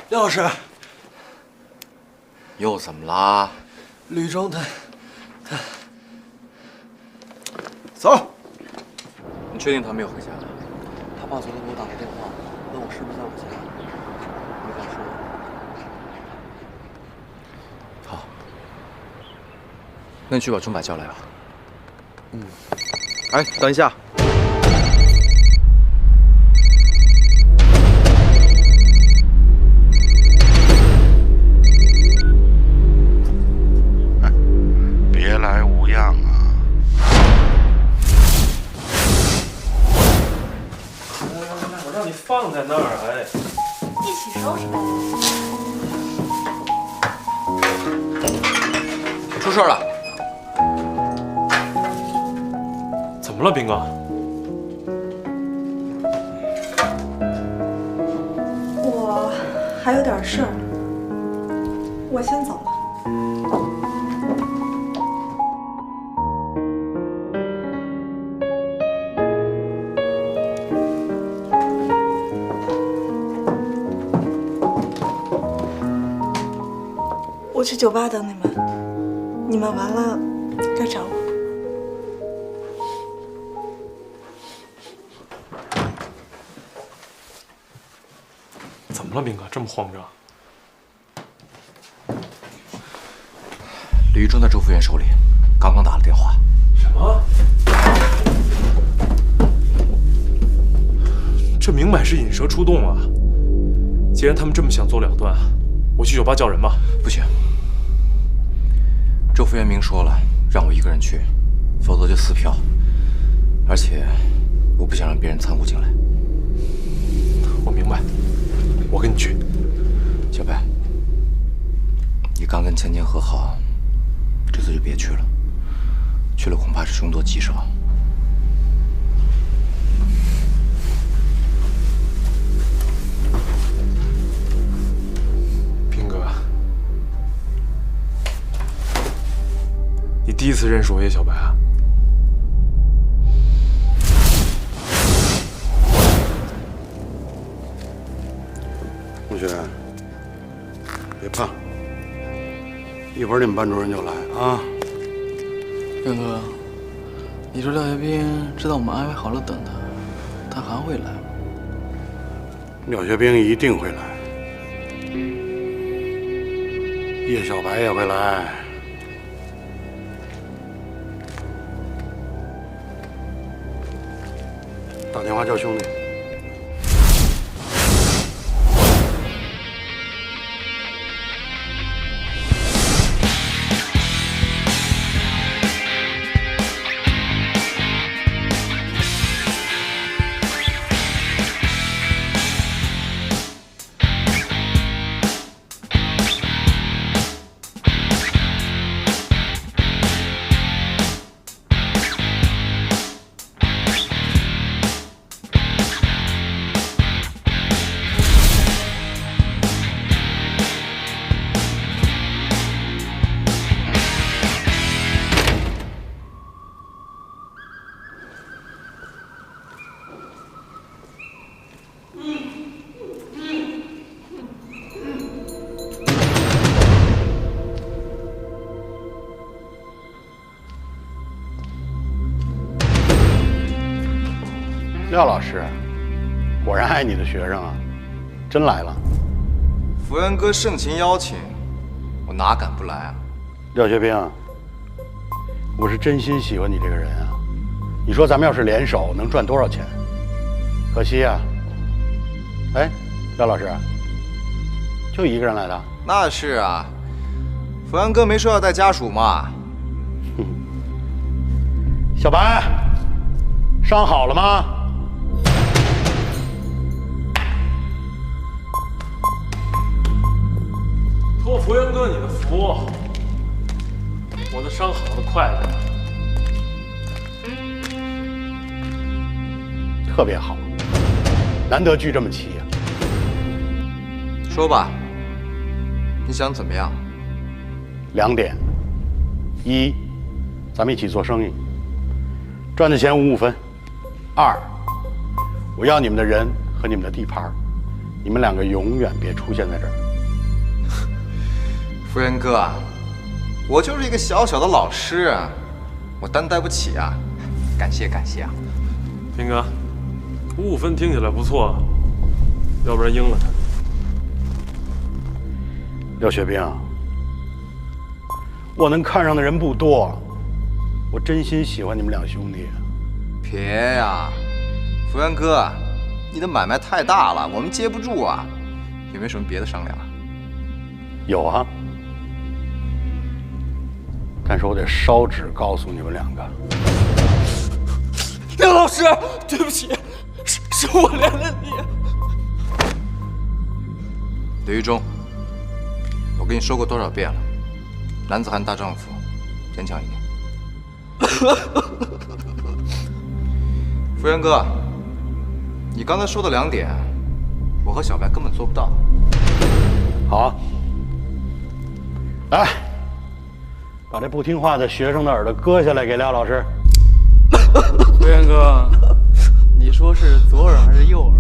廖老师，又怎么啦？吕中他走。你确定他没有回家？他爸昨天给我打来电话，问我是不是在我家，没敢说。好，那你去把钟摆叫来吧。哎，等一下。别来无恙啊！我让你放在那儿，哎，一起收拾呗。出事了！怎么了，兵哥？我还有点事儿，我先走了。我去酒吧等你们，你们完了该找我。怎么了，兵哥？这么慌张？李玉忠在周副院手里，刚刚打了电话。什么？这明摆是引蛇出洞啊！既然他们这么想做了断，我去酒吧叫人吧。不行，周副院明说了，让我一个人去，否则就撕票。而且，我不想让别人掺和进来。我明白，我跟你去。小白，你刚跟芊芊和好，这次就别去了，去了恐怕是凶多吉少。兵哥，你第一次认识我叶小白啊？同学，别怕，一会儿你们班主任就来啊。兵哥，你说廖学兵知道我们安排好了等他，他还会来吗？廖学兵一定会来，叶小白也会来。打电话叫兄弟。廖老师，果然爱你的学生啊，真来了。福恩哥盛情邀请，我哪敢不来啊？廖学兵，我是真心喜欢你这个人啊。你说咱们要是联手，能赚多少钱？可惜啊。哎，廖老师，就一个人来的？那是啊，福恩哥没说要带家属嘛。小白，伤好了吗？托福元哥你的福，我的伤好得快点。特别好，难得聚这么齐呀。说吧，你想怎么样？2点：一，咱们一起做生意，赚的钱五五分；2，我要你们的人和你们的地盘，你们两个永远别出现在这儿。福元哥，我就是一个小小的老师啊，我担待不起啊，感谢感谢啊。兵哥，55分听起来不错，要不然应了他。廖雪冰，我能看上的人不多，我真心喜欢你们两兄弟。别呀，福元哥，你的买卖太大了，我们接不住啊，有没有什么别的商量啊？有啊，但是我得烧纸告诉你们两个。廖老师，对不起，是我连累你。李玉忠，我跟你说过多少遍了，男子汉大丈夫，坚强一点。福元哥，你刚才说的2点，我和小白根本做不到。好，来，把这不听话的学生的耳朵割下来给廖老师。福元哥，你说是左耳还是右耳？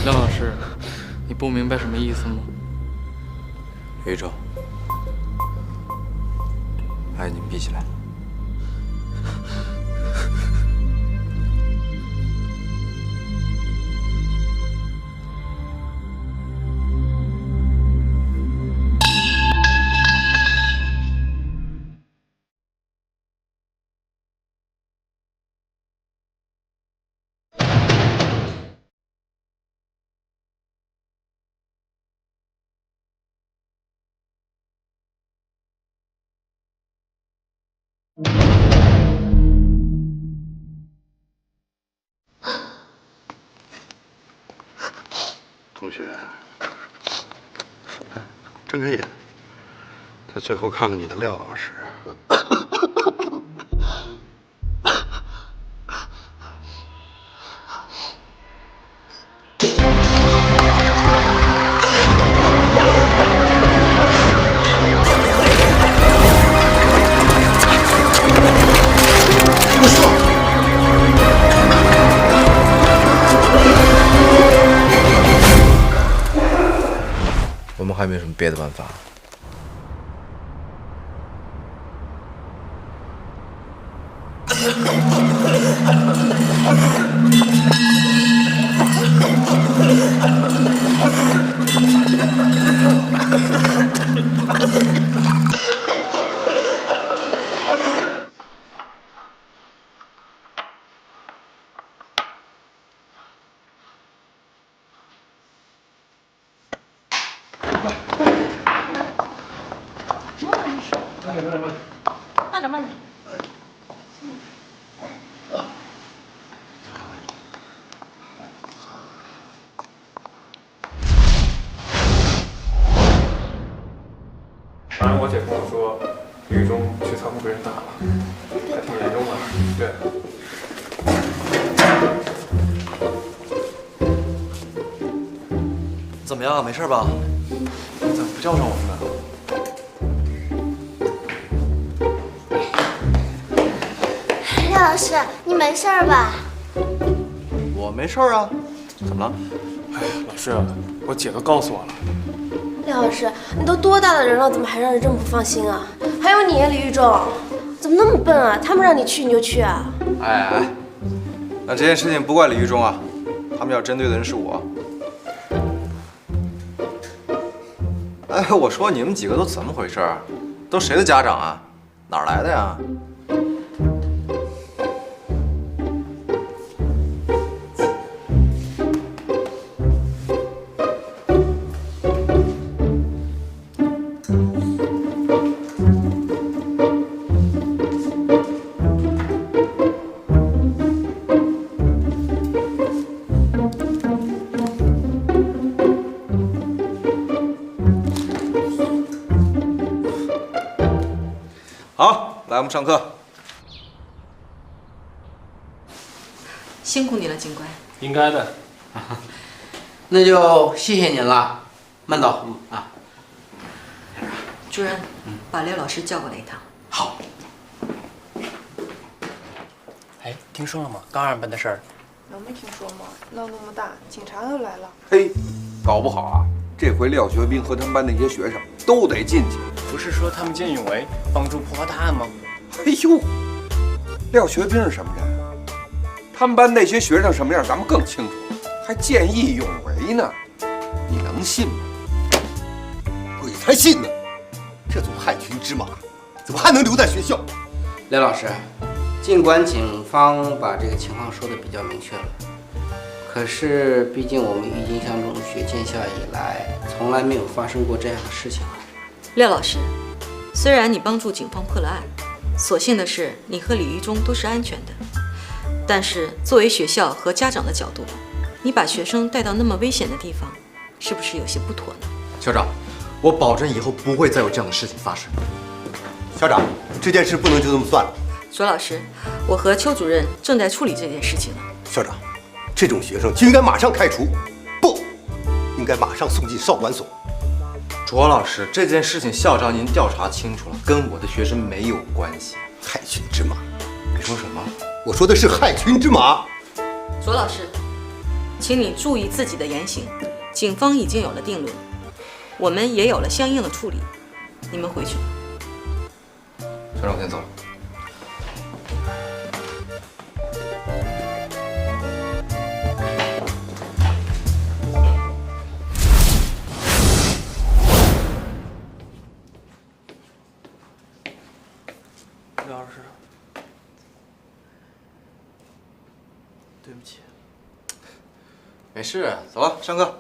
廖老师，你不明白什么意思吗？李玉忠，把眼睛闭起来。同学，睁开眼，再最后看看你的廖老师。我们还有没有什么别的办法？慢点，慢点。反正我姐跟我说，李玉忠去仓库被人打了，还挺严重的。对。怎么样？没事吧？你怎么不叫上我们呢？廖老师，你没事吧？我没事啊，怎么了？哎呀，老师，我姐都告诉我了。廖老师，你都多大的人了，怎么还让人这么不放心啊？还有你，李玉忠，怎么那么笨啊？他们让你去你就去啊？哎，那这件事情不怪李玉忠啊，他们要针对的人是我。哎，我说你们几个都怎么回事？都谁的家长啊？哪儿来的呀？们上课。辛苦你了，警官。应该的。那就谢谢您了，慢走啊。主任，把廖老师叫过来一趟。好。哎，听说了吗？高二班的事儿。能没听说吗？闹那么大，警察都来了。嘿，搞不好啊，这回廖学兵和他们班那些学生都得进去。不是说他们见义勇为，帮助破获大案吗？哎呦，廖学兵是什么人？他们班那些学生什么样，咱们更清楚，还见义勇为呢，你能信吗？鬼才信呢！这种害群之马，怎么还能留在学校？廖老师，尽管警方把这个情况说的比较明确了，可是毕竟我们郁金香中学建校以来，从来没有发生过这样的事情啊。廖老师，虽然你帮助警方破了案，所幸的是你和李玉忠都是安全的。但是，作为学校和家长的角度，你把学生带到那么危险的地方，是不是有些不妥呢？校长，我保证以后不会再有这样的事情发生。校长，这件事不能就这么算了。卓老师，我和邱主任正在处理这件事情呢。校长，这种学生就应该马上开除，不应该马上送进少管所。卓老师，这件事情校长您调查清楚了，跟我的学生没有关系。害群之马！你说什么？我说的是害群之马。卓老师，请你注意自己的言行。警方已经有了定论，我们也有了相应的处理。你们回去吧。校长，我先走了。廖老师，对不起。没事，走了，上课。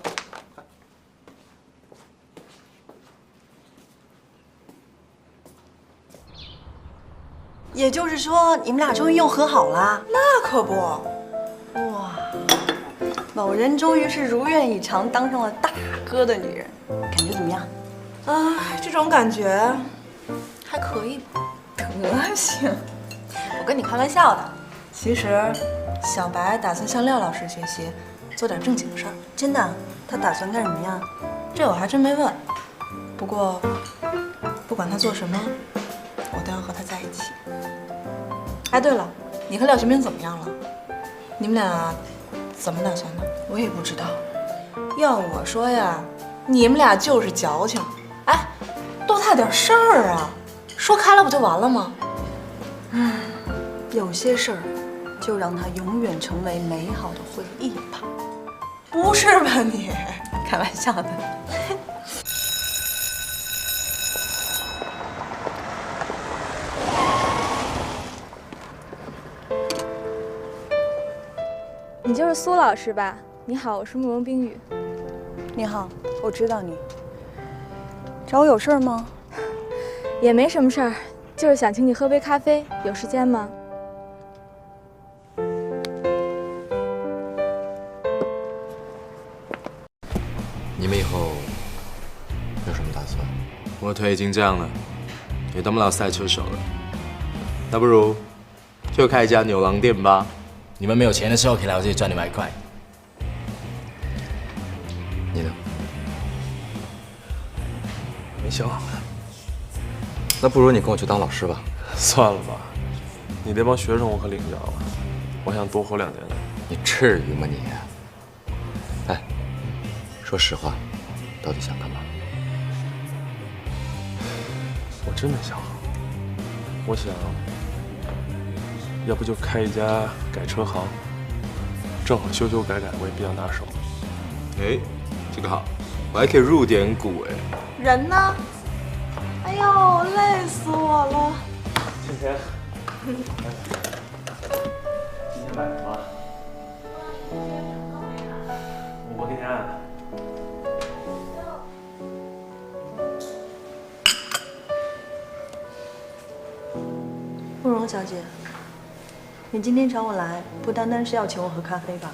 也就是说，你们俩终于又和好了？那可不，哇，某人终于是如愿以偿，当上了大哥的女人，感觉怎么样？这种感觉还可以吧。德行。我跟你开玩笑的，其实小白打算向廖老师学习，做点正经事儿。真的？他打算干什么呀？这我还真没问。不过，不管他做什么，我都要和他在一起。哎，对了，你和廖学兵怎么样了？你们俩怎么打算的？我也不知道。要我说呀，你们俩就是矫情。哎，多大点事儿啊，说开了不就完了吗？有些事儿，就让它永远成为美好的回忆吧。不是吧你？开玩笑的。你就是苏老师吧？你好，我是慕容冰雨。你好，我知道你。找我有事儿吗？也没什么事儿，就是想请你喝杯咖啡，有时间吗？你们以后有什么打算？我腿已经这样了，也当不了赛车手了，那不如就开一家牛郎店吧。你们没有钱的时候可以来我这里赚200块。你呢？没想好。那不如你跟我去当老师吧。算了吧，你那帮学生我可领不着了。我想多活2年呢。你至于吗你？哎，说实话，到底想干嘛？我真没想好。我想，要不就开一家改车行，正好修修改改我也比较拿手。哎，这个好，我还可以入点股哎。人呢？哎呦，累死我了！今天买什么？我给你按。慕容小姐，你今天找我来，不单单是要请我喝咖啡吧？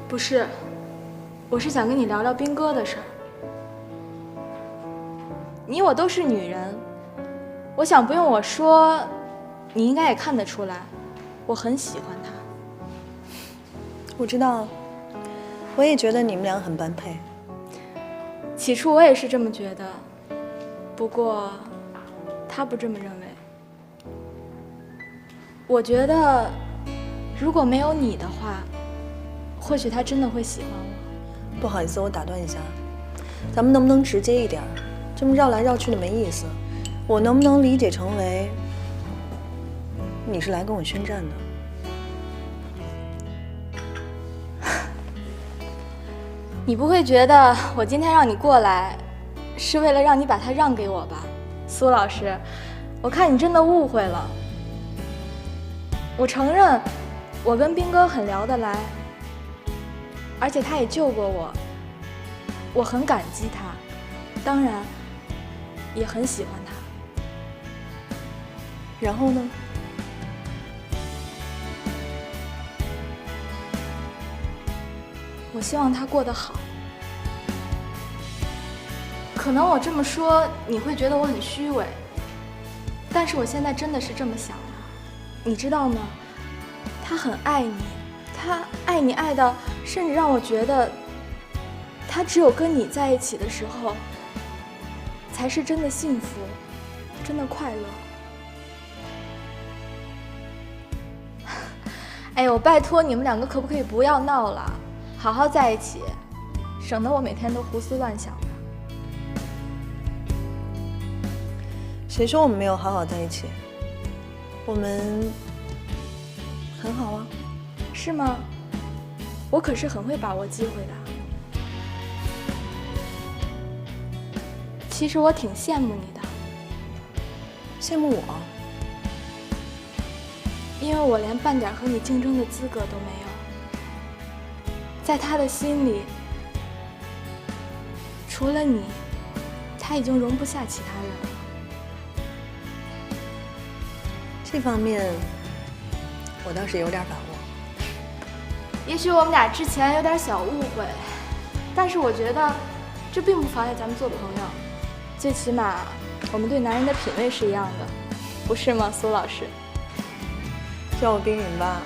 不是，我是想跟你聊聊兵哥的事儿。你我都是女人，我想不用我说，你应该也看得出来，我很喜欢他。我知道，我也觉得你们俩很般配。起初我也是这么觉得，不过他不这么认为。我觉得如果没有你的话，或许他真的会喜欢我。不好意思，我打断一下，咱们能不能直接一点？这么绕来绕去的没意思。我能不能理解成为你是来跟我宣战的？你不会觉得我今天让你过来，是为了让你把他让给我吧，苏老师？我看你真的误会了。我承认，我跟斌哥很聊得来，而且他也救过我，我很感激他，当然也很喜欢他。然后呢？我希望他过得好。可能我这么说你会觉得我很虚伪，但是我现在真的是这么想的。你知道吗？他很爱你，他爱你爱到甚至让我觉得，他只有跟你在一起的时候，才是真的幸福，真的快乐。哎呦，拜托你们两个可不可以不要闹了？好好在一起，省得我每天都胡思乱想的。谁说我们没有好好在一起？我们很好啊。是吗？我可是很会把握机会的。其实我挺羡慕你的。羡慕我？因为我连半点和你竞争的资格都没有。在他的心里，除了你，他已经容不下其他人了。这方面，我倒是有点把握。也许我们俩之前有点小误会，但是我觉得这并不妨碍咱们做朋友。最起码，我们对男人的品味是一样的，不是吗，苏老师？叫我冰云吧。